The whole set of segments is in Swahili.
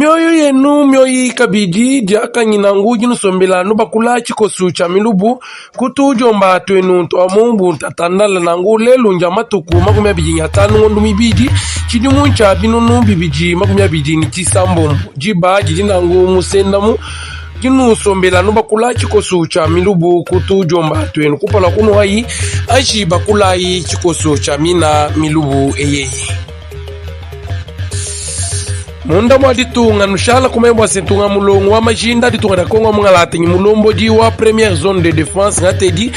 Myoyo yenu myoyi kabidi diaka nyinangu jinusombela nubakula chikosu cha milubu kutu jomba twenu twamungu tatandala nangu lelu njamatuku makumya bidi nyatanu ngondu mibidi chidimu cha binunu bibiji makumya bidi ni chisambombu jiba jidinangu musendamu jinu sombela nubakula chikosu cha milubu kutu jomba twenu kupala kunu hayi aji bakula yi chikosu cha mina milubu eyeyi. Munda mwa ditunga nushala kumembwa sentunga mulongo wa majinda ditunga da Kongo mngalate ni mulombo di wa première zone de défense ngate di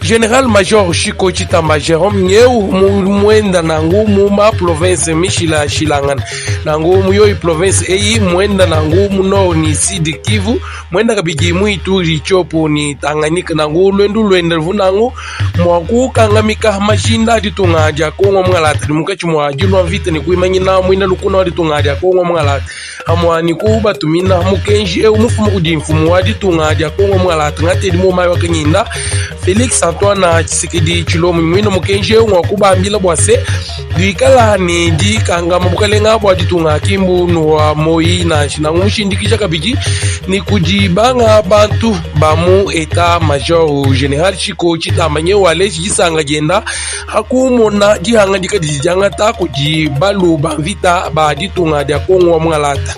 General Major Chiko Chitamba Jerome Nyeu mwenda nangu muma province Mishila Shilangan nangu muyo province eyi mwenda nangu muno ni Sud Kivu mwenda kabiji muituri chopo ni Tanganyika nangu lwenda vunangu mwaku kangamika majinda ditunga ja Kongo mngalate mukachi mwa jilwa vite ni kuimanyina mwina lukuna ditunga ja Kongo mngalate amwani kuba tumina mukenji umufumu kudi mfumu waditunga ja Kongo mngalate ngate di muma wakanyinda Felix Antoine Tshisekedi Tshilombo mwino mukenje ngwakuba ambila bwase duikala ni di kanga mabukalenga bwa ditunga kimbu nuwa moi na shinangu mushindikisha kabiji ni kujibanga bantu bamu eta major general Chiko Chitamba Nyeu waleji jisanga jenda hakumona jihanga dikadijanga ta kujibalu bavita ba ditunga dia Kongo wa mngalata.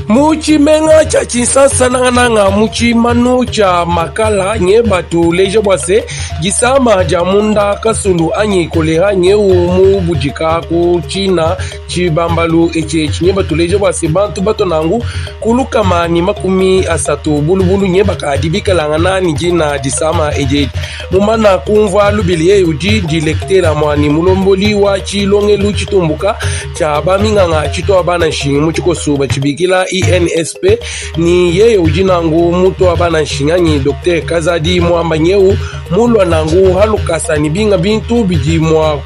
Muchi menga cha chinsasa nanga muchi manu cha makala nye batu leje bwase gisama jamunda kasulu anyi kolera nye umu bujika ku china chibambalu eche nye batu leje bwase bantu bato nangu kuluka mani makumi asatu bulubulu nye baka dibika langana ni jina disama eje mumana kumva lubilie uji dilektera mwani mulomboli wa chilonge luchitumbuka cha baminganga chito abana shingi muchiko suba chibikila INSP ni yeye ujinangu muto abana shinganyi Dr. Kazadi Mwamba Nyeu mulwa nangu halukasa ni binga bintu biji mwa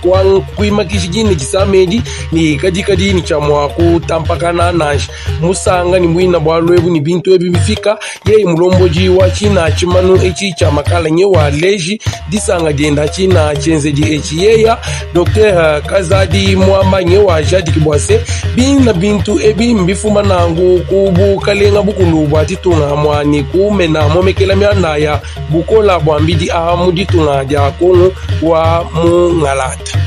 kuima kishigini jisamedi ni kadikadi ni cha mwa kutampakana na musanga ni mwina bwalwebu ni bintu ebi bifika yeye mulomboji wa china chimanu echi cha makala nyewa leji disanga jenda china chenze di echi yeya Dr. Kazadi Mwamba Nyeu jadi kibwase binga bintu ebi mbifuma nangu kubu kalenga bukundu bwa titunga mwani kumena momekela myanda ya bukola bwa mbidi ahamu ditunga dia Kongo wa mungalata.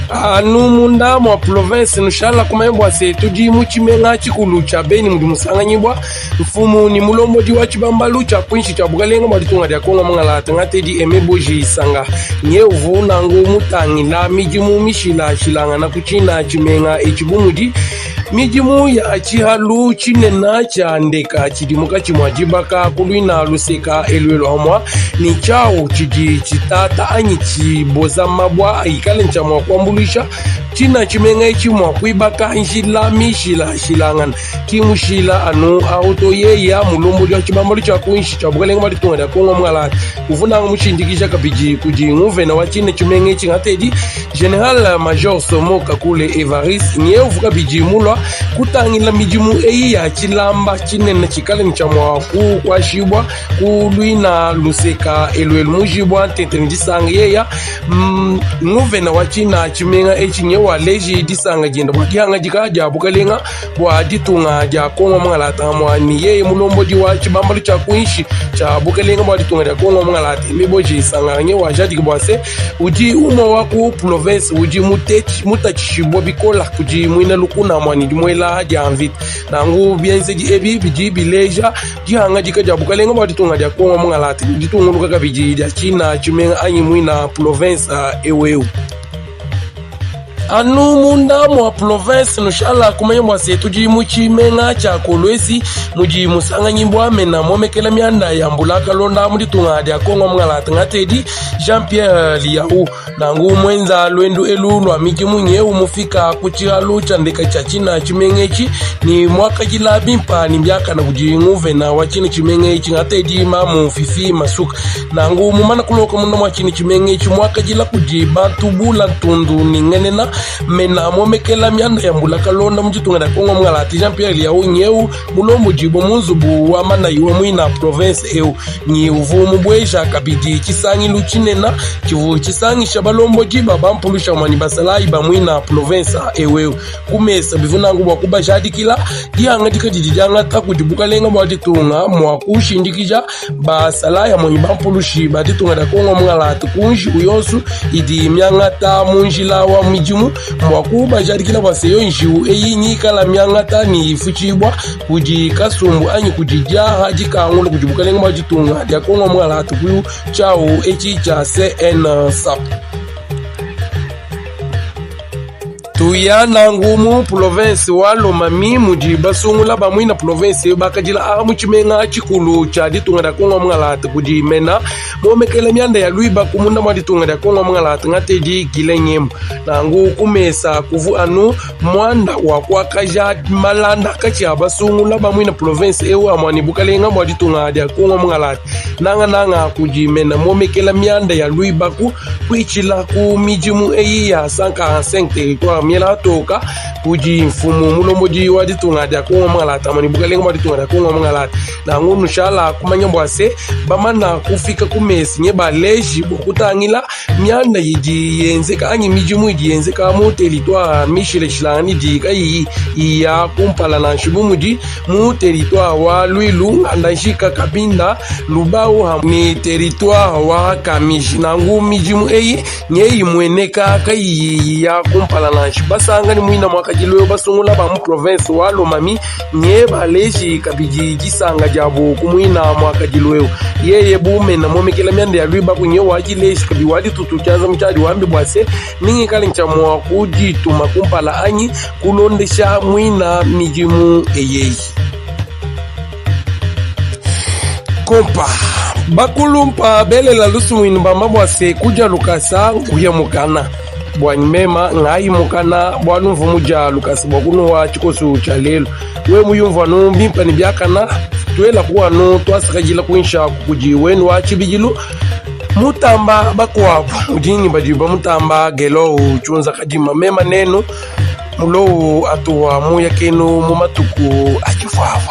Anu munda mwa province nushala kumembwa se tuji muchimenga chikulu cha Beni mudu musanga nyibwa mfumu ni mulombo di wachibambalu cha kwinshi cha bugalenga mwa ditunga dia Kongo mungalata ngate di emeboji isanga Nyeu nangu mutangi la mijimu mishila shilanga na kuchina chimenga echibumudi mijimu ya chihalu chinena cha ndeka chidimuka chimwajibaka kulwina luseka elwelo hamwa ni chao chidi chitata anyi chiboza mabwa aikale nchamwa kwambulisha china chimenga chimwa kuibaka njila mishila shilangana kimushila anu auto yeya mulombo dia chibambalu cha kuinshi cha bugalenga maditunga dia Kongo mngalata uvunanga mushindikisha kabiji kuji nguvena wa china chimenga chingatedi General Major Somoka kule Evariste Nyeu vuka biji mulwa kutangila mijimu eyi ya chilamba chinene chikale nchamwa kwa shibwa kulwina luseka elwelu mujibwa teteni disanga yeya nguvena wa china chimenga echi Nyeu leji disanga jenda bwa kihanga jika dia bukalenga bwa ditunga dia Kongo mngalata mwani yeye mulombo di wa chibambalu cha kuinshi cha bukalenga bwa ditunga dia Kongo mngalata miboji isanga Nyeu jadi kibwase uji umo waku province uji mutachishibwa bikola kuji mwina lukuna mwani jimwela janvit nangu bienze di ebi biji bileja jihanga jika jabukalenga bwa ditunga dia Kongo mngalata ditunga lukaka biji dia china chimenga anyi mwina province eweu. Anu munda mwa province nushala kumenya mwase tuji muchimenga cha kolwezi muji musanga nyimbwa mena momekela myanda ya mbulaka londa muditunga dia Kongo mngalata ngatedi Jean-Pierre Liau nangu mwenza lwendu elu lwa mijimu Nyeu mufika kuchihalu cha ndeka cha china chimengechi ni mwaka jila bimpa ni mbiaka na kujinguve na wachini chimengechi ngatedi mamu fifi masuka nangu mumana kuloka munda mwachini chimengechi mwaka jila kujibantu bula tundu ni ngenena mena momekela mianda ya mbula kalonda muchitunga da Kongo mngalati Jean Pierre Liao nyeu mulombo jibo munzubu wa mana iwe mwina province eu ni uvumu bweja kabidi chisangi luchinena chivu chisangi shabalombo jiba bampulusha mani basalai ba mwina province ewe kumesa bivunangu bwakuba jadikila dianga dikadidijanga takudibuka lenga mwaditunga mwakushindikija basalaya mwenye bampulushi baditunga da Kongo mngalati kunji uyonsu idi myangata munjila wa mjimu mwakuba jadikila baseyo njiu eyinyika la myangata ni fuchibwa kuji kasumbu anyi kujija haji kangula kujibuka lenga mwajitunga dia Kongo mngalati kuyu chao echi cha CN SAP tuyana ngumu province wa Lomami mudi basungula bamwina province bakajila muchimenga chikulu cha ditunga da Kongo mngalati kudi mena momekela myanda ya luiba kumunda mwa ditunga da Kongo mngalati ngateji gilenyem nangu kumesa kuvu anu mwanda wa kwakaja malanda kachi abasungula bamwina province ewa amwani bukalenga mwa ditunga da Kongo mngalati nanga kudi mena momekela myanda ya luiba ku kuichila ku mijimu eyi ya 145 territoire miela toka kuji mfumu mulomodi wa ditunga da Kongo mngalati amwani bukalenga mwa ditunga da Kongo mngalati nangu nushala kumanyambwase bamana kufika kumesi nye baleji bokutangila myanda yidi yenzeka anyi mijimu yidi yenzeka mu territoire mishile shilani di kai ya kumpala na shibumudi mu territoire wa Luilu andashika Kabinda Lubao ni territoire wa Kamishi nangu mijimu eyi nye mweneka kai ya kumpala na shibasanga ni muina mwaka jilwe basungula ba mu province wa Lomami nye baleji kabiji jisanga jabo kumuina mwaka jilwe yeye bume na momekela myanda ya luiba kunye wajileshi kabi wadi tutuchaza mchadi wambi bwase ningi kali nchamwa kujituma kumpala anyi kulondesha mwina mijimu eyeyi kompa bakulumpa bele la lusu mwinu bamba bwase kuja lukasa kuya mukana bwanyi mema ngai mukana bwanu mvumuja lukasi bwakuno wa chikosu cha lelo we muyumva no mbimpa ni byakana tuela kuwa no twasakajila kuinsha kuji wenu wa chibijilu mutamba bakwabo udini bajiba mutamba gelo uchunza kajima mema neno mulo atuwa muya kenu mumatuku achifwawa